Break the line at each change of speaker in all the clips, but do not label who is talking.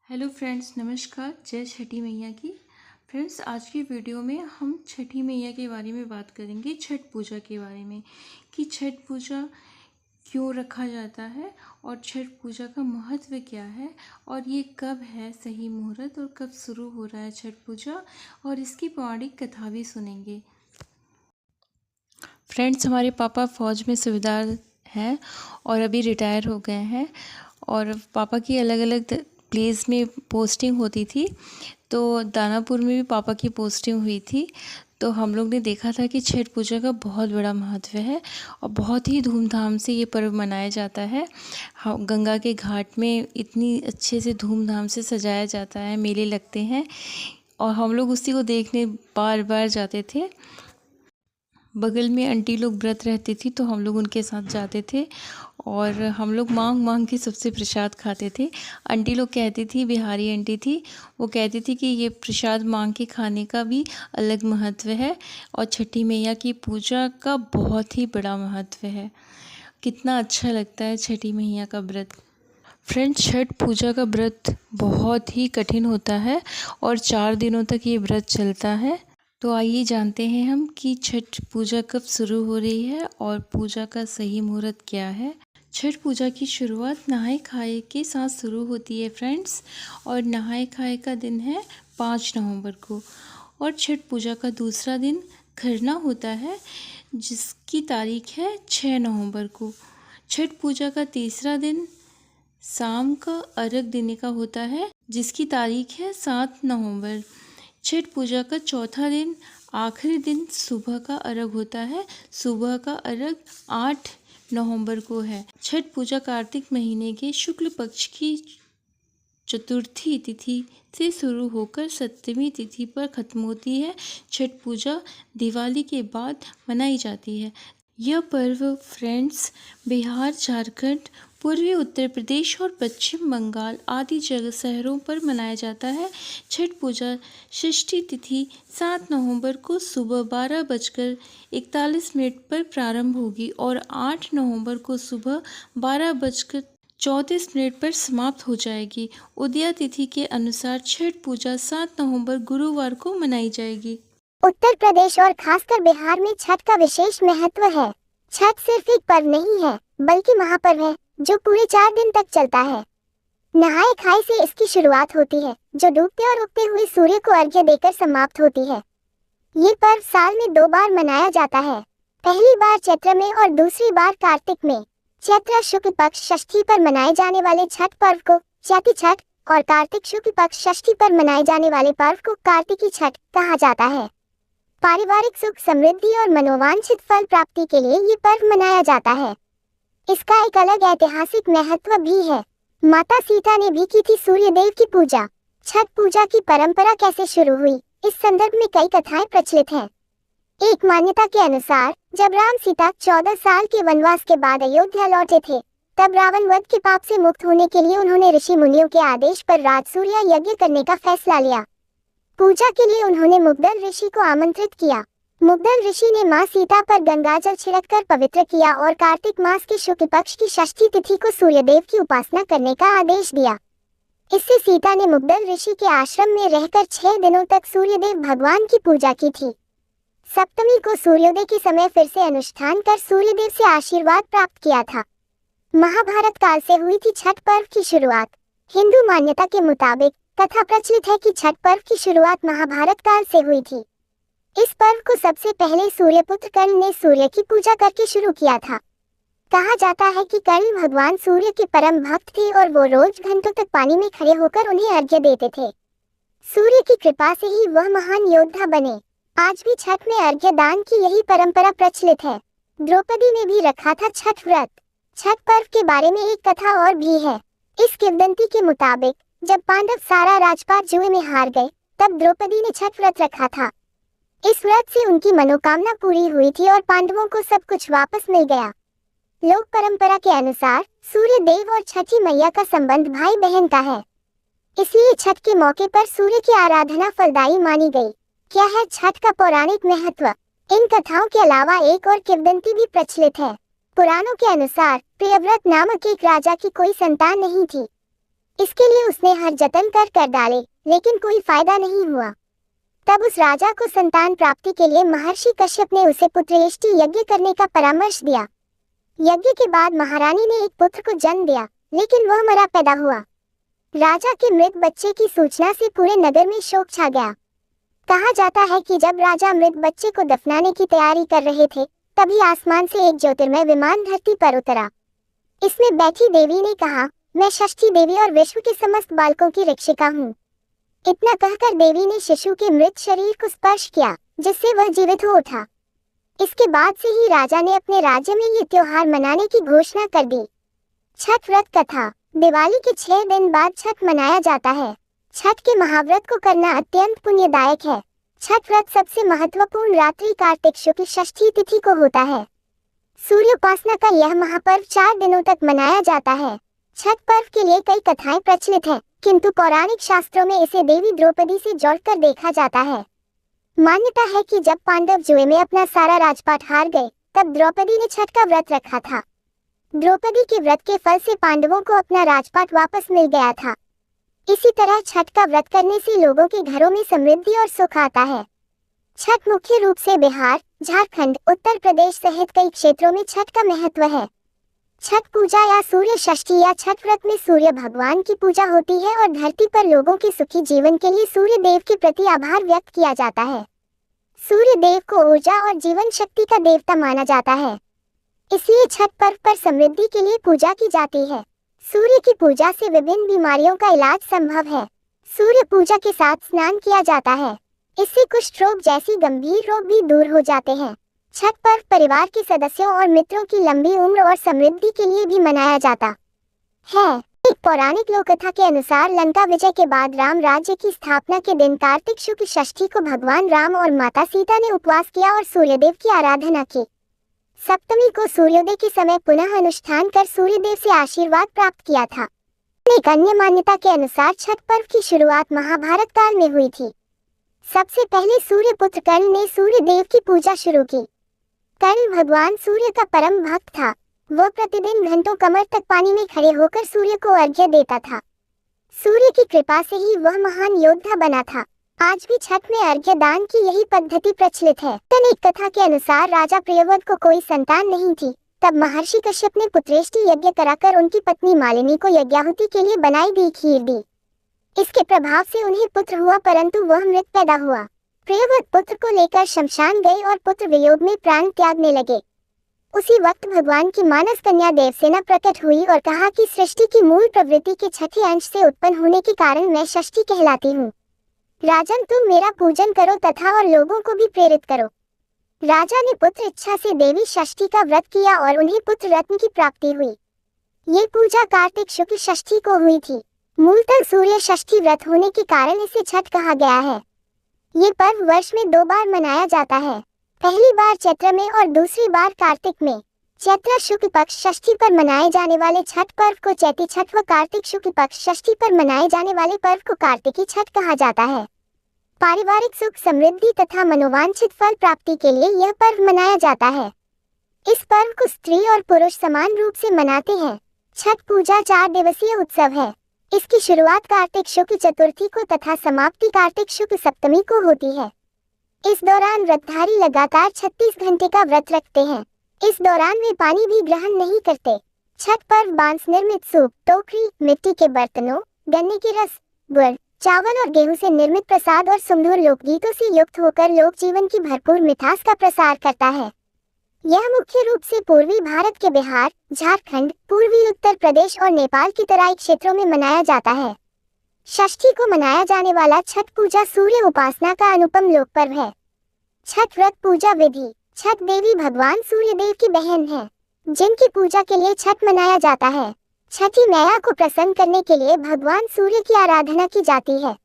Hello friends, नमस्कार। जय छठी मैया की। फ्रेंड्स, आज की वीडियो में हम छठी मैया के बारे में बात करेंगे, छठ पूजा के बारे में कि छठ पूजा क्यों रखा जाता है और छठ पूजा का महत्व क्या है और ये कब है सही मुहूर्त और कब शुरू हो रहा है छठ पूजा, और इसकी पौराणिक कथा भी सुनेंगे। फ्रेंड्स, हमारे पापा फ़ौज में सूबेदार हैं और अभी रिटायर हो गए हैं, और पापा की अलग अलग प्लेस में पोस्टिंग होती थी। तो दानापुर में भी पापा की पोस्टिंग हुई थी। तो हम लोग ने देखा था कि छठ पूजा का बहुत बड़ा महत्व है और बहुत ही धूमधाम से ये पर्व मनाया जाता है। गंगा के घाट में इतनी अच्छे से धूमधाम से सजाया जाता है, मेले लगते हैं और हम लोग उसी को देखने बार बार जाते थे। बगल में आंटी लोग व्रत रहती थी तो हम लोग उनके साथ जाते थे और हम लोग मांग मांग के सबसे प्रसाद खाते थे। आंटी लोग कहती थी, बिहारी आंटी थी, वो कहती थी कि ये प्रसाद मांग के खाने का भी अलग महत्व है और छठी मैया की पूजा का बहुत ही बड़ा महत्व है। कितना अच्छा लगता है छठी मैया का व्रत। फ्रेंड्स, छठ पूजा का व्रत बहुत ही कठिन होता है और 4 दिनों तक ये व्रत चलता है। तो आइए जानते हैं हम कि छठ पूजा कब शुरू हो रही है और पूजा का सही मुहूर्त क्या है। छठ पूजा की शुरुआत नहाए खाए के साथ शुरू होती है फ्रेंड्स, और नहाए खाए का दिन है 5 नवंबर को, और छठ पूजा का दूसरा दिन खरना होता है जिसकी तारीख है 6 नवंबर को। छठ पूजा का तीसरा दिन शाम का अर्घ देने का होता है जिसकी तारीख है 7 नवंबर। छठ पूजा का चौथा दिन आखिरी दिन सुबह का अर्घ होता है। सुबह का अर्घ 8 नवंबर को है। छठ पूजा कार्तिक महीने के शुक्ल पक्ष की चतुर्थी तिथि से शुरू होकर सप्तमी तिथि पर खत्म होती है। छठ पूजा दिवाली के बाद मनाई जाती है। यह पर्व फ्रेंड्स बिहार, झारखंड, पूर्वी उत्तर प्रदेश और पश्चिम बंगाल आदि जगह शहरों पर मनाया जाता है। छठ पूजा षष्ठी तिथि 7 नवंबर को सुबह 12:41 पर प्रारंभ होगी और 8 नवंबर को सुबह 12:34 पर समाप्त हो जाएगी। उदया तिथि के अनुसार छठ पूजा 7 नवंबर गुरुवार को मनाई जाएगी।
उत्तर प्रदेश और खासकर बिहार में छठ का विशेष महत्व है। छठ सिर्फ एक पर्व नहीं है, बल्कि महापर्व है जो पूरे 4 दिन तक चलता है। नहाए खाए से इसकी शुरुआत होती है, जो डूबते और उगते हुए सूर्य को अर्घ्य देकर समाप्त होती है। ये पर्व साल में 2 बार मनाया जाता है, पहली बार चैत्र में और दूसरी बार कार्तिक में। चैत्र शुक्ल पक्ष षष्ठी पर मनाए जाने वाले छठ पर्व को चैती छठ और कार्तिक शुक्ल पक्ष षष्ठी पर मनाए जाने वाले पर्व को कार्तिकी छठ कहा जाता है। पारिवारिक सुख, समृद्धि और मनोवांछित फल प्राप्ति के लिए ये पर्व मनाया जाता है। इसका एक अलग ऐतिहासिक महत्व भी है। माता सीता ने भी की थी सूर्य देव की पूजा। छठ पूजा की परंपरा कैसे शुरू हुई, इस संदर्भ में कई कथाएं प्रचलित हैं। एक मान्यता के अनुसार जब राम सीता 14 साल के वनवास के बाद अयोध्या लौटे थे, तब रावण वध के पाप से मुक्त होने के लिए उन्होंने ऋषि मुनियों के आदेश पर राजसूया यज्ञ करने का फैसला लिया। पूजा के लिए उन्होंने मुग्दल ऋषि को आमंत्रित किया। मुग्दल ऋषि ने मां सीता पर गंगाजल छिड़ककर पवित्र किया और कार्तिक मास के शुक्ल पक्ष की षष्ठी तिथि को सूर्यदेव की उपासना करने का आदेश दिया। इससे सीता ने मुग्दल ऋषि के आश्रम में रहकर 6 दिनों तक सूर्यदेव भगवान की पूजा की थी। सप्तमी को सूर्योदय के समय फिर से अनुष्ठान कर सूर्यदेव से आशीर्वाद प्राप्त किया था। महाभारत काल से हुई थी छठ पर्व की शुरुआत। हिंदू मान्यता के मुताबिक कथा प्रचलित है कि छठ पर्व की शुरुआत महाभारत काल से हुई थी। इस पर्व को सबसे पहले सूर्यपुत्र कर्ण ने सूर्य की पूजा करके शुरू किया था। कहा जाता है कि कर्ण भगवान सूर्य के परम भक्त थे और वो रोज घंटों तक पानी में खड़े होकर उन्हें अर्घ्य देते थे। सूर्य की कृपा से ही वह महान योद्धा बने। आज भी छठ में अर्घ्य दान की यही परंपरा प्रचलित है। द्रौपदी ने भी रखा था छठ व्रत। छठ पर्व के बारे में एक कथा और भी है। इस किंवदंती के मुताबिक जब पांडव सारा राजपाट जुए में हार गए, तब द्रौपदी ने छठ व्रत रखा था। इस व्रत से उनकी मनोकामना पूरी हुई थी और पांडवों को सब कुछ वापस मिल गया। लोक परंपरा के अनुसार सूर्य देव और छठी मैया का संबंध भाई बहन का है, इसलिए छठ के मौके पर सूर्य की आराधना फलदायी मानी गई। क्या है छठ का पौराणिक महत्व? इन कथाओं के अलावा एक और किंवदंती भी प्रचलित है। पुराणों के अनुसार प्रियव्रत नामक एक राजा की कोई संतान नहीं थी। इसके लिए उसने हर जतन कर डाले, लेकिन कोई फायदा नहीं हुआ। तब उस राजा को संतान प्राप्ति के लिए महर्षि कश्यप ने उसे पुत्रेष्टि यज्ञ करने का परामर्श दिया। यज्ञ के बाद महारानी ने एक पुत्र को जन्म दिया, लेकिन वह मरा पैदा हुआ। राजा के मृत बच्चे की सूचना से पूरे नगर में शोक छा गया। कहा जाता है कि जब राजा मृत बच्चे को दफनाने की तैयारी कर रहे थे, तभी आसमान से एक ज्योतिर्मय विमान धरती पर उतरा। इसमें बैठी देवी ने कहा, मैं षष्ठी देवी और विश्व के समस्त बालकों की रक्षिका हूँ। इतना कहकर देवी ने शिशु के मृत शरीर को स्पर्श किया, जिससे वह जीवित हो उठा। इसके बाद से ही राजा ने अपने राज्य में ये त्योहार मनाने की घोषणा कर दी। छठ व्रत कथा। दिवाली के 6 दिन बाद छठ मनाया जाता है। छठ के महाव्रत को करना अत्यंत पुण्यदायक है। छठ व्रत सबसे महत्वपूर्ण रात्रि कार्तिक शुक्ल षष्ठी तिथि को होता है। सूर्य उपासना का यह महापर्व 4 दिनों तक मनाया जाता है। छठ पर्व के लिए कई कथाएं प्रचलित हैं, किंतु पौराणिक शास्त्रों में इसे देवी द्रौपदी से जोड़कर देखा जाता है। मान्यता है कि जब पांडव जुए में अपना सारा राजपाट हार गए, तब द्रौपदी ने छठ का व्रत रखा था। द्रौपदी के व्रत के फल से पांडवों को अपना राजपाट वापस मिल गया था। इसी तरह छठ का व्रत करने से लोगों के घरों में समृद्धि और सुख आता है। छठ मुख्य रूप से बिहार, झारखंड, उत्तर प्रदेश सहित कई क्षेत्रों में छठ का महत्व है। छठ पूजा या सूर्य षष्ठी या छठ व्रत में सूर्य भगवान की पूजा होती है और धरती पर लोगों के सुखी जीवन के लिए सूर्य देव के प्रति आभार व्यक्त किया जाता है। सूर्य देव को ऊर्जा और जीवन शक्ति का देवता माना जाता है, इसलिए छठ पर्व पर समृद्धि के लिए पूजा की जाती है। सूर्य की पूजा से विभिन्न बीमारियों का इलाज संभव है। सूर्य पूजा के साथ स्नान किया जाता है, इससे कुष्ठ रोग जैसी गंभीर रोग भी दूर हो जाते हैं। छठ पर्व परिवार के सदस्यों और मित्रों की लंबी उम्र और समृद्धि के लिए भी मनाया जाता है। एक पौराणिक लोककथा के अनुसार लंका विजय के बाद राम राज्य की स्थापना के दिन कार्तिक शुक्ल षष्ठी को भगवान राम और माता सीता ने उपवास किया और सूर्यदेव की आराधना की। सप्तमी को सूर्योदय के समय पुनः अनुष्ठान कर सूर्यदेव से आशीर्वाद प्राप्त किया था। एक अन्य मान्यता के अनुसार छठ पर्व की शुरुआत महाभारत काल में हुई थी। सबसे पहले सूर्यपुत्र कर्ण ने सूर्य देव की पूजा शुरू की। कर्ण भगवान सूर्य का परम भक्त था। वह प्रतिदिन घंटों कमर तक पानी में खड़े होकर सूर्य को अर्घ्य देता था। सूर्य की कृपा से ही वह महान योद्धा बना था। आज भी छठ में अर्घ्य दान की यही पद्धति प्रचलित है। एक कथा के अनुसार राजा प्रियव्रत को कोई संतान नहीं थी। तब महर्षि कश्यप ने पुत्रेष्टि यज्ञ कराकर उनकी पत्नी मालिनी को यज्ञाहुति के लिए बनाई दी खीर दी। इसके प्रभाव से उन्हें पुत्र हुआ, परंतु वह मृत पैदा हुआ। प्रियव्रत पुत्र को लेकर शमशान गए और पुत्र वियोग में प्राण त्यागने लगे। उसी वक्त भगवान की मानस कन्या देवसेना प्रकट हुई और कहा कि सृष्टि की मूल प्रवृत्ति के छठे अंश से उत्पन्न होने के कारण मैं षष्ठी कहलाती हूँ। राजन, तुम मेरा पूजन करो तथा और लोगों को भी प्रेरित करो। राजा ने पुत्र इच्छा से देवी षष्ठी का व्रत किया और उन्हें पुत्र रत्न की प्राप्ति हुई। ये पूजा कार्तिक शुक्ल षष्ठी को हुई थी। मूलतः सूर्य षष्ठी व्रत होने के कारण इसे छठ कहा गया है। ये पर्व वर्ष में 2 बार मनाया जाता है। पहली बार चैत्र में और दूसरी बार कार्तिक में। चैत्र शुक्ल पक्ष षष्ठी पर मनाए जाने वाले छठ पर्व को चैती छठ व कार्तिक शुक्ल पक्ष षष्ठी पर मनाए जाने वाले पर्व को कार्तिकी छठ कहा जाता है। पारिवारिक सुख, समृद्धि तथा मनोवांछित फल प्राप्ति के लिए यह पर्व मनाया जाता है। इस पर्व को स्त्री और पुरुष समान रूप से मनाते हैं। छठ पूजा 4 दिवसीय उत्सव है। इसकी शुरुआत कार्तिक शुक्ल चतुर्थी को तथा समाप्ति कार्तिक शुक्ल सप्तमी को होती है। इस दौरान व्रतधारी लगातार 36 घंटे का व्रत रखते हैं। इस दौरान वे पानी भी ग्रहण नहीं करते। छठ पर्व बांस निर्मित सूप, टोकरी, मिट्टी के बर्तनों, गन्ने के रस, गुड़, चावल और गेहूं से निर्मित प्रसाद और सुमधुर लोकगीतों से युक्त होकर लोक जीवन की भरपूर मिठास का प्रसार करता है। यह मुख्य रूप से पूर्वी भारत के बिहार, झारखंड, पूर्वी उत्तर प्रदेश और नेपाल की तराई क्षेत्रों में मनाया जाता है। षष्ठी को मनाया जाने वाला छठ पूजा सूर्य उपासना का अनुपम लोक पर्व है। छठ व्रत पूजा विधि। छठ देवी भगवान सूर्य देव की बहन है, जिनकी पूजा के लिए छठ मनाया जाता है। छठी मैया को प्रसन्न करने के लिए भगवान सूर्य की आराधना की जाती है।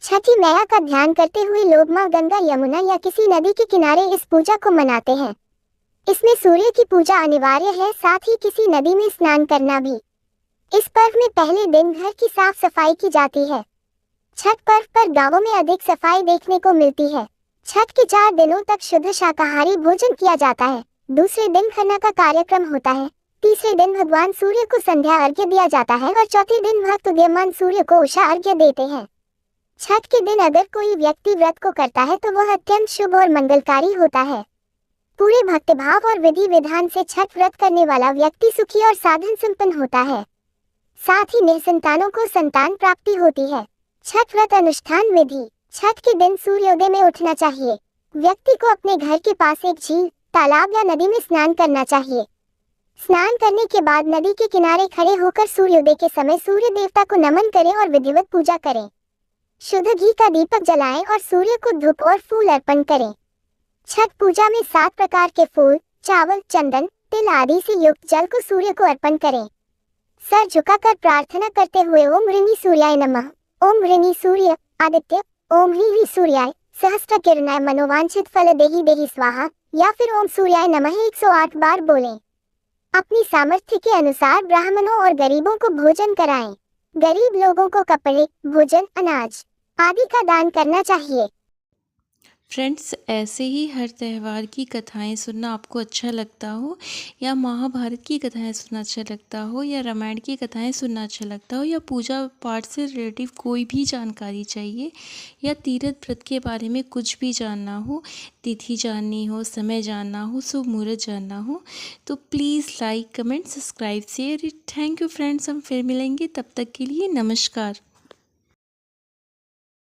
छठी मैया का ध्यान करते हुए लोग मां गंगा, यमुना या किसी नदी के किनारे इस पूजा को मनाते हैं। इसमें सूर्य की पूजा अनिवार्य है, साथ ही किसी नदी में स्नान करना भी। इस पर्व में पहले दिन घर की साफ सफाई की जाती है। छठ पर्व पर गांवों में अधिक सफाई देखने को मिलती है। छठ के 4 दिनों तक शुद्ध शाकाहारी भोजन किया जाता है। दूसरे दिन खरना का कार्यक्रम होता है। तीसरे दिन भगवान सूर्य को संध्या अर्घ्य दिया जाता है और चौथे दिन भक्त उदीयमान सूर्य को उषा अर्घ्य देते हैं। छठ के दिन अगर कोई व्यक्ति व्रत को करता है तो वह अत्यंत शुभ और मंगलकारी होता है। पूरे भक्तिभाव और विधि विधान से छठ व्रत करने वाला व्यक्ति सुखी और साधन संपन्न होता है। साथ ही निसंतानों को संतान प्राप्ति होती है। छठ व्रत अनुष्ठान विधि। छठ के दिन सूर्योदय में उठना चाहिए। व्यक्ति को अपने घर के पास एक झील, तालाब या नदी में स्नान करना चाहिए। स्नान करने के बाद नदी के किनारे खड़े होकर सूर्योदय के समय सूर्य देवता को नमन करें और विधिवत पूजा करें। शुद्ध घी का दीपक जलाएं और सूर्य को धूप और फूल अर्पण करें। छठ पूजा में 7 प्रकार के फूल, चावल, चंदन, तिल आदि से युक्त जल को सूर्य को अर्पण करें। सर झुकाकर प्रार्थना करते हुए ओम ह्रीं सूर्याय नमः, ओम ह्रीं सूर्य आदित्य, ओम ह्रीं सूर्याय सहस्त्र किरणाय मनोवांछित फल देहि देहि स्वाहा या फिर ओम सूर्याय नमः 108 बार बोलें। अपनी सामर्थ्य के अनुसार ब्राह्मणों और गरीबों को भोजन कराएं। गरीब लोगों को कपड़े, भोजन, अनाज आदि का दान करना चाहिए।
फ्रेंड्स, ऐसे ही हर त्यौहार की कथाएं सुनना आपको अच्छा लगता हो, या महाभारत की कथाएं सुनना अच्छा लगता हो, या रामायण की कथाएं सुनना अच्छा लगता हो, या पूजा पाठ से रिलेटिव कोई भी जानकारी चाहिए, या तीर्थ व्रत के बारे में कुछ भी जानना हो, तिथि जाननी हो, समय जानना हो, शुभ मुहूर्त जानना हो, तो please like, comment, subscribe, share. Thank you friends, हम फिर मिलेंगे, तब तक के लिए नमस्कार।